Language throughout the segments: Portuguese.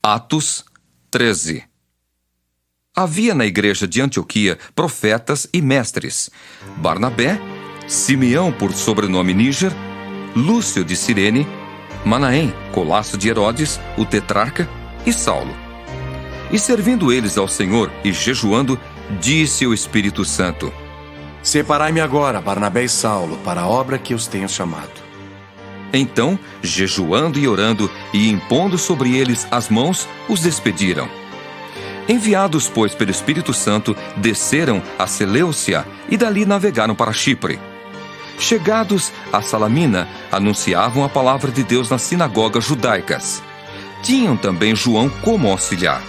Atos 13. Havia na igreja de Antioquia profetas e mestres: Barnabé, Simeão por sobrenome Níger, Lúcio de Cirene, Manaém, colasso de Herodes, o tetrarca, e Saulo. E servindo eles ao Senhor e jejuando, disse o Espírito Santo: Separai-me agora, Barnabé e Saulo, para a obra que os tenho chamado. Então, jejuando e orando e impondo sobre eles as mãos, os despediram. Enviados, pois, pelo Espírito Santo, desceram a Seleucia e dali navegaram para Chipre. Chegados a Salamina, anunciavam a palavra de Deus nas sinagogas judaicas. Tinham também João como auxiliar.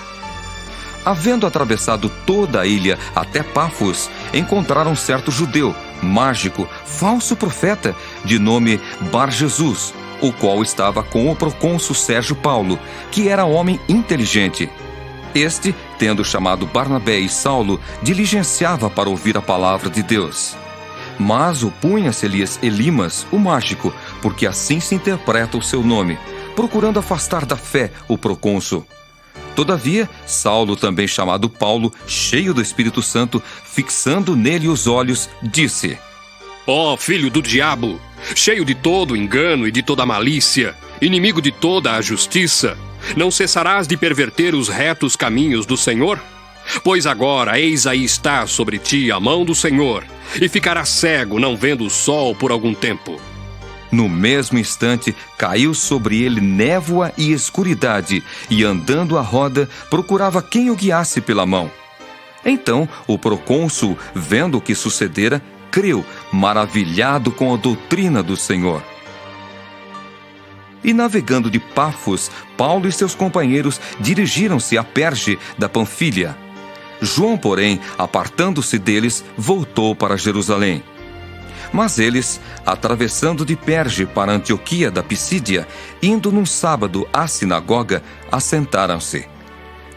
Havendo atravessado toda a ilha até Pafos, encontraram certo judeu, mágico, falso profeta, de nome Bar-Jesus, o qual estava com o procônsul Sérgio Paulo, que era homem inteligente. Este, tendo chamado Barnabé e Saulo, diligenciava para ouvir a palavra de Deus. Mas opunha-se-lhes Elimas, o mágico, porque assim se interpreta o seu nome, procurando afastar da fé o procônsul. Todavia, Saulo, também chamado Paulo, cheio do Espírito Santo, fixando nele os olhos, disse: Ó filho do diabo, cheio de todo engano e de toda malícia, inimigo de toda a justiça, não cessarás de perverter os retos caminhos do Senhor? Pois agora, eis aí está sobre ti a mão do Senhor, e ficarás cego, não vendo o sol por algum tempo. No mesmo instante, caiu sobre ele névoa e escuridade, e andando à roda, procurava quem o guiasse pela mão. Então, o procônsul, vendo o que sucedera, creu, maravilhado com a doutrina do Senhor. E navegando de Pafos, Paulo e seus companheiros dirigiram-se a Perge da Panfilha. João, porém, apartando-se deles, voltou para Jerusalém. Mas eles, atravessando de Perge para Antioquia da Pisídia, indo num sábado à sinagoga, assentaram-se.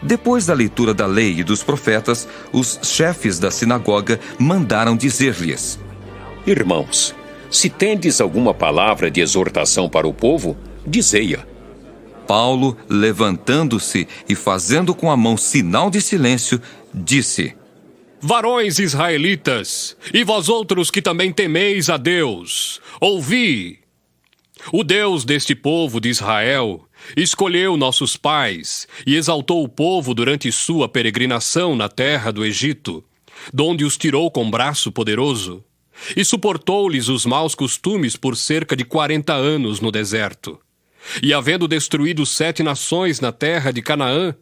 Depois da leitura da lei e dos profetas, os chefes da sinagoga mandaram dizer-lhes: Irmãos, se tendes alguma palavra de exortação para o povo, dizei-a. Paulo, levantando-se e fazendo com a mão sinal de silêncio, disse: Varões israelitas, e vós outros que também temeis a Deus, ouvi! O Deus deste povo de Israel escolheu nossos pais e exaltou o povo durante sua peregrinação na terra do Egito, donde os tirou com braço poderoso, e suportou-lhes os maus costumes por cerca de 40 anos no deserto. E havendo destruído 7 nações na terra de Canaã,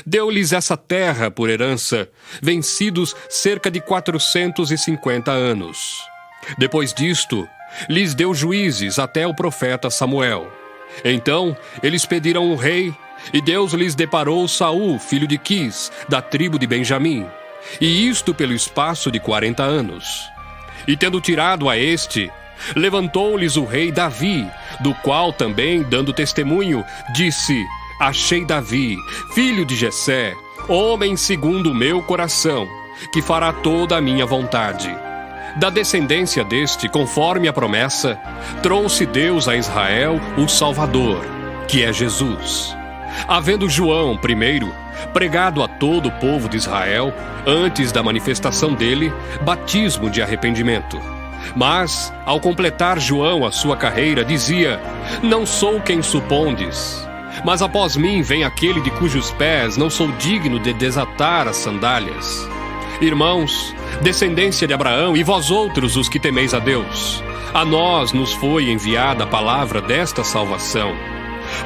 deu-lhes essa terra por herança, vencidos cerca de 450 anos. Depois disto, lhes deu juízes até o profeta Samuel. Então, eles pediram um rei, e Deus lhes deparou Saul, filho de Quis, da tribo de Benjamim, e isto pelo espaço de 40 anos. E tendo tirado a este, levantou-lhes o rei Davi, do qual também, dando testemunho, disse: Achei Davi, filho de Jessé, homem segundo o meu coração, que fará toda a minha vontade. Da descendência deste, conforme a promessa, trouxe Deus a Israel o Salvador, que é Jesus. Havendo João, primeiro, pregado a todo o povo de Israel, antes da manifestação dele, batismo de arrependimento. Mas, ao completar João a sua carreira, dizia: Não sou quem supondes, mas após mim vem aquele de cujos pés não sou digno de desatar as sandálias. Irmãos, descendência de Abraão, e vós outros os que temeis a Deus, a nós nos foi enviada a palavra desta salvação.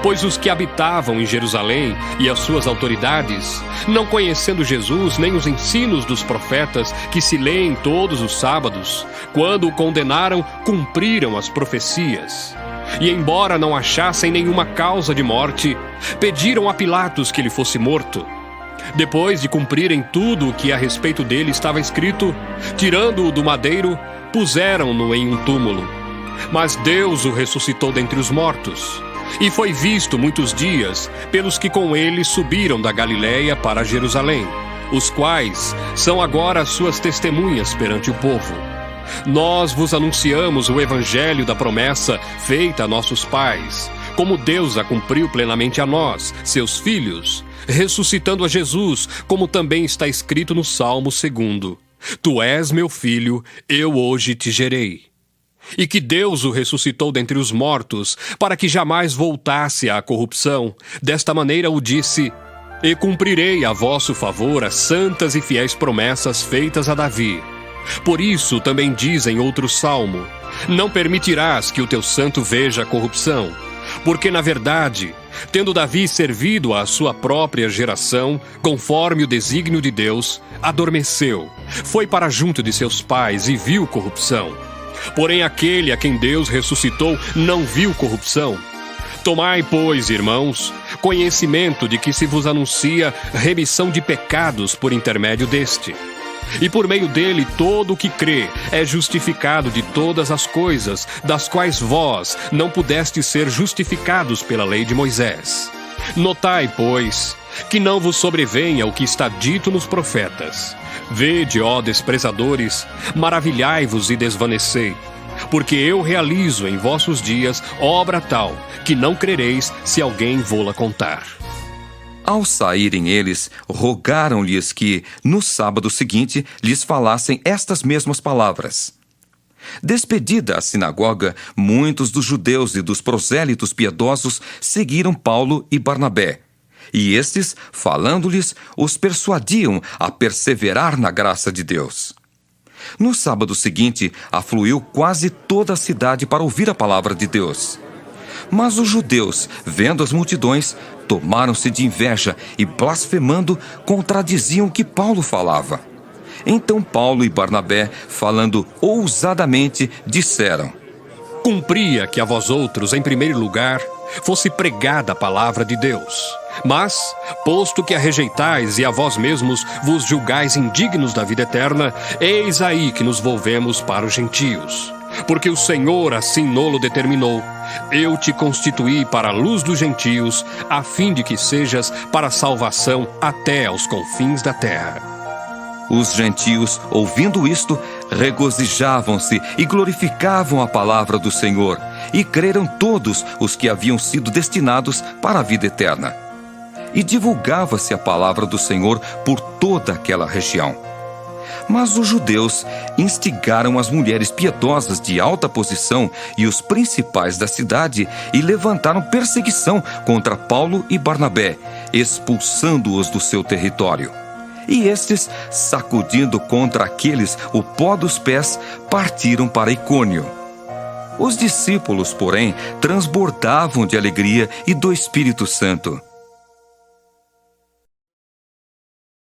Pois os que habitavam em Jerusalém e as suas autoridades, não conhecendo Jesus nem os ensinos dos profetas que se leem todos os sábados, quando o condenaram, cumpriram as profecias. E embora não achassem nenhuma causa de morte, pediram a Pilatos que ele fosse morto. Depois de cumprirem tudo o que a respeito dele estava escrito, tirando-o do madeiro, puseram-no em um túmulo. Mas Deus o ressuscitou dentre os mortos, e foi visto muitos dias pelos que com ele subiram da Galiléia para Jerusalém, os quais são agora as suas testemunhas perante o povo. Nós vos anunciamos o evangelho da promessa feita a nossos pais, como Deus a cumpriu plenamente a nós, seus filhos, ressuscitando a Jesus, como também está escrito no Salmo 2: Tu és meu filho, eu hoje te gerei. E que Deus o ressuscitou dentre os mortos, para que jamais voltasse à corrupção. Desta maneira o disse: E cumprirei a vosso favor as santas e fiéis promessas feitas a Davi. Por isso também diz em outro salmo: Não permitirás que o teu santo veja a corrupção. Porque, na verdade, tendo Davi servido à sua própria geração, conforme o desígnio de Deus, adormeceu, foi para junto de seus pais e viu corrupção. Porém, aquele a quem Deus ressuscitou não viu corrupção. Tomai, pois, irmãos, conhecimento de que se vos anuncia remissão de pecados por intermédio deste. E por meio dele todo o que crê é justificado de todas as coisas, das quais vós não pudestes ser justificados pela lei de Moisés. Notai, pois, que não vos sobrevenha o que está dito nos profetas. Vede, ó desprezadores, maravilhai-vos e desvanecei, porque eu realizo em vossos dias obra tal, que não crereis se alguém vô-la contar. Ao saírem eles, rogaram-lhes que, no sábado seguinte, lhes falassem estas mesmas palavras. Despedida a sinagoga, muitos dos judeus e dos prosélitos piedosos seguiram Paulo e Barnabé. E estes, falando-lhes, os persuadiam a perseverar na graça de Deus. No sábado seguinte, afluiu quase toda a cidade para ouvir a palavra de Deus. Mas os judeus, vendo as multidões, tomaram-se de inveja e, blasfemando, contradiziam o que Paulo falava. Então Paulo e Barnabé, falando ousadamente, disseram: Cumpria que a vós outros, em primeiro lugar, fosse pregada a palavra de Deus. Mas, posto que a rejeitais e a vós mesmos vos julgais indignos da vida eterna, eis aí que nos volvemos para os gentios. Porque o Senhor assim nolo determinou: Eu te constituí para a luz dos gentios, a fim de que sejas para a salvação até aos confins da terra. Os gentios, ouvindo isto, regozijavam-se e glorificavam a palavra do Senhor, e creram todos os que haviam sido destinados para a vida eterna. E divulgava-se a palavra do Senhor por toda aquela região. Mas os judeus instigaram as mulheres piedosas de alta posição e os principais da cidade e levantaram perseguição contra Paulo e Barnabé, expulsando-os do seu território. E estes, sacudindo contra aqueles o pó dos pés, partiram para Icônio. Os discípulos, porém, transbordavam de alegria e do Espírito Santo.